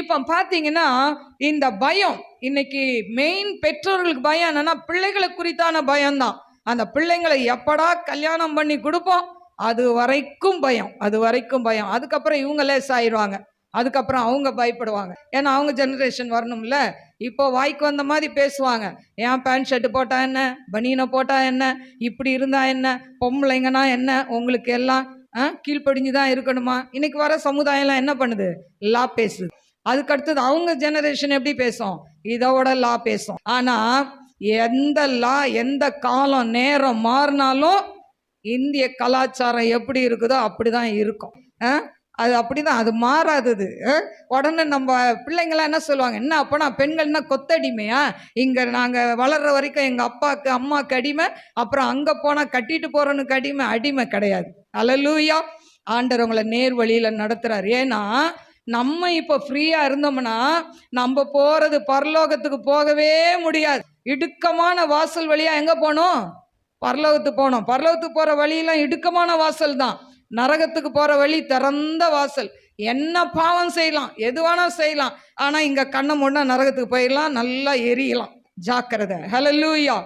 இப்ப பாத்தீங்கன்னா இந்த பயம் இன்னைக்கு மெயின் பெற்றோர்களுக்கு பயம் என்னன்னா பிள்ளைகளை குறித்தான பயம்தான். அந்த பிள்ளைங்களை எப்படா கல்யாணம் பண்ணி கொடுப்போம் அது வரைக்கும் பயம், அது வரைக்கும் பயம். அதுக்கப்புறம் இவங்க லேஸ் ஆயிடுவாங்க, அதுக்கப்புறம் அவங்க பயப்படுவாங்க. ஏன்னா அவங்க ஜெனரேஷன் வரணும்ல. இப்போ வாய்க்கு வந்த மாதிரி பேசுவாங்க. ஏன் பேண்ட் ஷர்ட் போட்டா என்ன, பனியனை போட்டா என்ன, இப்படி இருந்தா என்ன, பொம்பளைங்கன்னா என்ன, உங்களுக்கு எல்லாம் கீழ்ப்படிஞ்சுதான் இருக்கணுமா? இன்னைக்கு வர சமுதாயம்லாம் என்ன பண்ணுது? லா பேசுது. அதுக்கு அடுத்தது அவங்க ஜெனரேஷன் எப்படி பேசும்? இதோட லா பேசும். ஆனா எந்த லா எந்த காலம் நேரம் மாறினாலும் இந்திய கலாச்சாரம் எப்படி இருக்குதோ அப்படிதான் இருக்கும். அது அப்படிதான், அது மாறாதது. உடனே நம்ம பிள்ளைங்களாம் என்ன சொல்லுவாங்க, என்ன அப்போனா பெண்கள்னா கொத்தடிமையா? இங்கே நாங்கள் வளர்ற வரைக்கும் எங்கள் அப்பாவுக்கு அம்மாவுக்கு அடிமை, அப்புறம் அங்கே போனால் கட்டிட்டு போகிறவனுக்கு அடிமை. அடிமை கிடையாது. அல்லேலூயா. ஆண்டவர் உங்களை நேர் வழியில் நடத்துகிறார். ஏன்னா நம்ம இப்போ ஃப்ரீயாக இருந்தோம்னா நம்ம போகிறது பரலோகத்துக்கு போகவே முடியாது. இடுக்கமான வாசல் வழியாக எங்கே போகணும்? பரலோகத்துக்கு போகணும். பரலோகத்துக்கு போகிற வழியெல்லாம் இடுக்கமான வாசல் தான். நரகத்துக்கு போற வழி திறந்த வாசல். என்ன பாவம் செய்யலாம், எதுவானா செய்யலாம். ஆனா இங்க கண்ணை மூடினா நரகத்துக்கு போயிடலாம், நல்லா எரியலாம். ஜாக்கிரதை. ஹல்லேலூயா.